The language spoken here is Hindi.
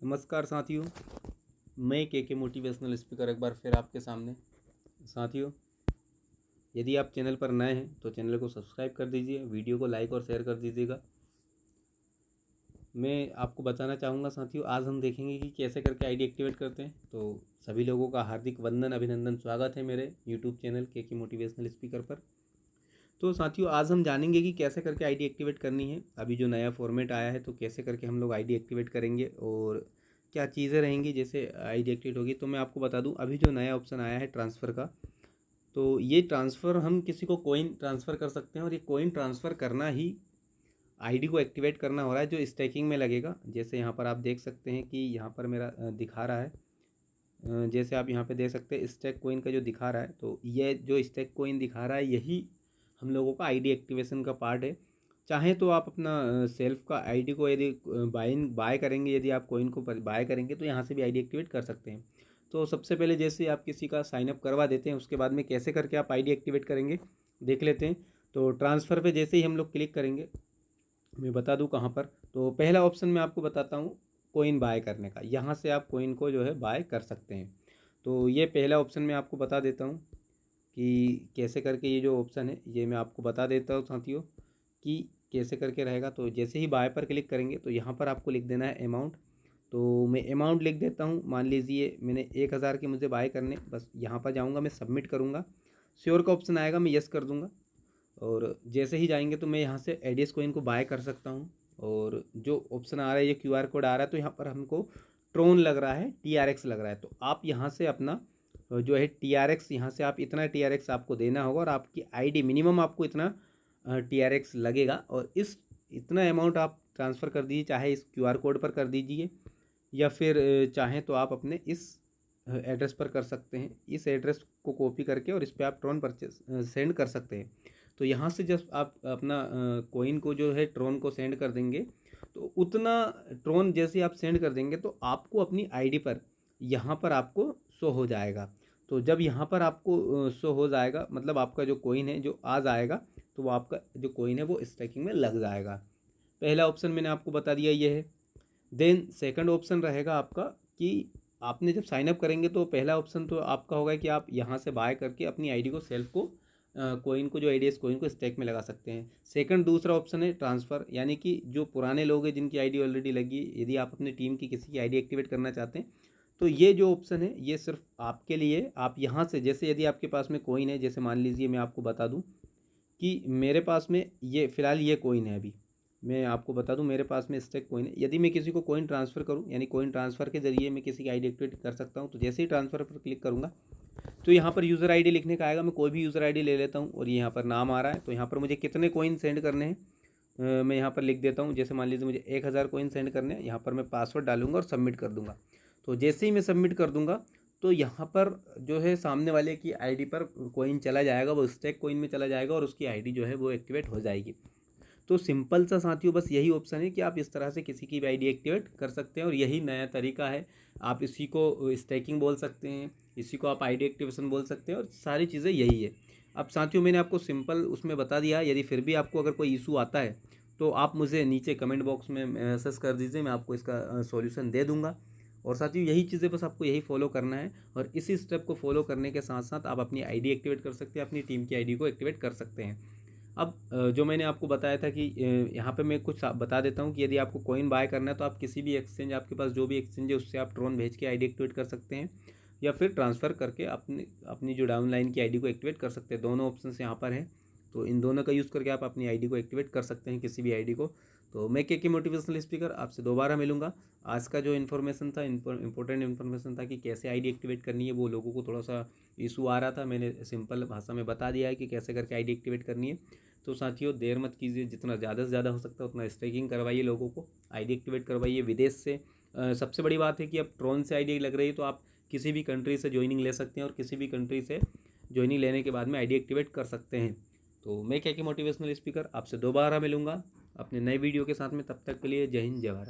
नमस्कार साथियों, मैं के मोटिवेशनल स्पीकर एक बार फिर आपके सामने। साथियों, यदि आप चैनल पर नए हैं तो चैनल को सब्सक्राइब कर दीजिए, वीडियो को लाइक और शेयर कर दीजिएगा। मैं आपको बताना चाहूँगा साथियों, आज हम देखेंगे कि कैसे करके आईडी एक्टिवेट करते हैं। तो सभी लोगों का हार्दिक वंदन, अभिनंदन, स्वागत है मेरे यूट्यूब चैनल के मोटिवेशनल स्पीकर पर। तो साथियों, आज हम जानेंगे कि कैसे करके आईडी एक्टिवेट करनी है। अभी जो नया फॉर्मेट आया है तो कैसे करके हम लोग आईडी एक्टिवेट करेंगे और क्या चीज़ें रहेंगी जैसे आईडी एक्टिवेट होगी। तो मैं आपको बता दूं, अभी जो नया ऑप्शन आया है ट्रांसफ़र का, तो ये ट्रांसफ़र हम किसी को कॉइन ट्रांसफ़र कर सकते हैं और ये कॉइन ट्रांसफ़र करना ही आईडी को एक्टिवेट करना हो रहा है, जो स्टैकिंग में लगेगा। जैसे यहाँ पर आप देख सकते हैं कि यहाँ पर मेरा दिखा रहा है, जैसे आप यहाँ पे देख सकते हैं स्टैक कॉइन का जो दिखा रहा है, तो ये जो स्टैक कॉइन दिखा रहा है यही हम लोगों का आईडी एक्टिवेशन का पार्ट है। चाहे तो आप अपना सेल्फ का आईडी को यदि बाय करेंगे, यदि आप कॉइन को बाय करेंगे तो यहाँ से भी आईडी एक्टिवेट कर सकते हैं। तो सबसे पहले जैसे आप किसी का साइनअप करवा देते हैं, उसके बाद में कैसे करके आप आईडी एक्टिवेट करेंगे देख लेते हैं। तो ट्रांसफ़र पे जैसे ही हम लोग क्लिक करेंगे, मैं बता दूं कहाँ पर। तो पहला ऑप्शन मैं आपको बताता हूँ कॉइन बाय करने का, यहाँ से आप कॉइन को जो है बाय कर सकते हैं। तो ये पहला ऑप्शन मैं आपको बता देता हूँ कि कैसे करके ये जो ऑप्शन है ये मैं आपको बता देता हूँ साथियों कि कैसे करके रहेगा। तो जैसे ही बाय पर क्लिक करेंगे तो यहाँ पर आपको लिख देना है अमाउंट। तो मैं अमाउंट लिख देता हूँ, मान लीजिए मैंने 1000 के मुझे बाय करने, बस यहाँ पर जाऊँगा, मैं सबमिट करूँगा, श्योर का ऑप्शन आएगा, मैं यस कर दूँगा। और जैसे ही जाएंगे तो मैं यहाँ से एडीएस कोइन को बाय कर सकता हूँ। और जो ऑप्शन आ रहा है, ये क्यूआर कोड आ रहा है, तो यहाँ पर हमको ट्रोन लग रहा है, टीआरएक्स लग रहा है। तो आप यहाँ से अपना जो है टीआरएक्स, यहाँ से आप इतना टीआरएक्स आपको देना होगा और आपकी आईडी मिनिमम आपको इतना टीआरएक्स लगेगा और इस इतना अमाउंट आप ट्रांसफ़र कर दीजिए, चाहे इस क्यूआर कोड पर कर दीजिए या फिर चाहें तो आप अपने इस एड्रेस पर कर सकते हैं। इस एड्रेस को कॉपी करके और इस पर आप ट्रोन परचेस सेंड कर सकते हैं। तो यहाँ से जब आप अपना कॉइन को जो है ट्रोन को सेंड कर देंगे, तो उतना ट्रोन जैसे आप सेंड कर देंगे तो आपको अपनी आईडी पर यहाँ पर आपको शो हो जाएगा। तो जब यहाँ पर आपको शो हो जाएगा, मतलब आपका जो कॉइन है जो आ जाएगा, तो वो आपका जो कॉइन है वो स्टैकिंग में लग जाएगा। पहला ऑप्शन मैंने आपको बता दिया ये है। देन सेकंड ऑप्शन रहेगा आपका कि आपने जब साइनअप करेंगे तो पहला ऑप्शन तो आपका होगा कि आप यहाँ से बाय करके अपनी आईडी को सेल्फ को कॉइन को जो एडीएस कॉइन को स्टैक में लगा सकते हैं। सेकंड दूसरा ऑप्शन है ट्रांसफ़र, यानी कि जो पुराने लोग हैं जिनकी आईडी ऑलरेडी लगी है, यदि आप अपनी टीम की किसी की आईडी एक्टिवेट करना चाहते हैं तो ये जो ऑप्शन है ये सिर्फ आपके लिए। आप यहाँ से जैसे यदि आपके पास में कॉइन है, जैसे मान लीजिए मैं आपको बता दूँ कि मेरे पास में ये फ़िलहाल ये कॉइन है, अभी मैं आपको बता दूं मेरे पास में स्टैक कॉइन है। यदि मैं किसी को कॉइन ट्रांसफ़र करूं, यानी कॉइन ट्रांसफ़र के जरिए मैं किसी की आईडी एक्टिवेट कर सकता हूं, तो जैसे ही ट्रांसफ़र पर क्लिक करूंगा तो यहाँ पर यूज़र आईडी लिखने का आएगा। मैं कोई भी यूज़र आईडी ले लेता हूँ और यहाँ पर नाम आ रहा है। तो यहाँ पर मुझे कितने कॉइन सेंड करने हैं मैं यहाँ पर लिख देता हूँ। जैसे मान लीजिए मुझे 1000 कॉइन सेंड करने हैं, यहाँ पर मैं पासवर्ड डालूंगा और सबमिट कर दूँगा। तो जैसे ही मैं सबमिट कर दूँगा तो यहाँ पर जो है सामने वाले की आईडी पर कॉइन चला जाएगा, वो स्टैक कॉइन में चला जाएगा और उसकी आईडी जो है वो एक्टिवेट हो जाएगी। तो सिंपल सा साथियों बस यही ऑप्शन है कि आप इस तरह से किसी की भी आईडी एक्टिवेट कर सकते हैं और यही नया तरीका है। आप इसी को स्टैकिंग बोल सकते हैं, इसी को आप आईडी एक्टिवेशन बोल सकते हैं और सारी चीज़ें यही है। अब साथियों मैंने आपको सिंपल उसमें बता दिया। यदि फिर भी आपको अगर कोई इशू आता है तो आप मुझे नीचे कमेंट बॉक्स में मैसेज कर दीजिए, मैं आपको इसका सॉल्यूशन दे दूँगा। और साथियों यही चीज़ें बस आपको यही फॉलो करना है और इसी स्टेप को फॉलो करने के साथ साथ आप अपनी आईडी एक्टिवेट कर सकते हैं, अपनी टीम की आईडी को एक्टिवेट कर सकते हैं। अब जो मैंने आपको बताया था कि यहाँ पे मैं कुछ बता देता हूँ कि यदि आपको कॉइन बाय करना है तो आप किसी भी एक्सचेंज, आपके पास जो भी एक्सचेंज है उससे आप ट्रोन भेज के आईडी एक्टिवेट कर सकते हैं या फिर ट्रांसफ़र करके अपनी अपनी जो डाउनलाइन की आईडी को एक्टिवेट कर सकते हैं। दोनों ऑप्शन यहाँ पर हैं, तो इन दोनों का यूज़ करके आप अपनी आईडी को एक्टिवेट कर सकते हैं, किसी भी आईडी को। तो मैं के मोटिवेशनल स्पीकर आपसे दोबारा मिलूंगा। आज का जो इन्फॉर्मेशन था, इंपॉर्टेंट इन्फॉर्मेशन था कि कैसे आईडी एक्टिवेट करनी है, वो लोगों को थोड़ा सा इशू आ रहा था, मैंने सिंपल भाषा में बता दिया है कि कैसे करके आईडी एक्टिवेट करनी है। तो साथियों देर मत कीजिए, जितना ज़्यादा से ज़्यादा हो सकता है उतना स्टैकिंग करवाइए, लोगों को आईडी एक्टिवेट करवाइए विदेश से। सबसे बड़ी बात है कि अब ट्रोन से आईडी लग रही है तो आप किसी भी कंट्री से ज्वाइनिंग ले सकते हैं और किसी भी कंट्री से ज्वाइनिंग लेने के बाद में आईडी एक्टिवेट कर सकते हैं। तो मैं के मोटिवेशनल स्पीकर आपसे दोबारा मिलूंगा अपने नए वीडियो के साथ में। तब तक के लिए जय हिंद, जय भारत।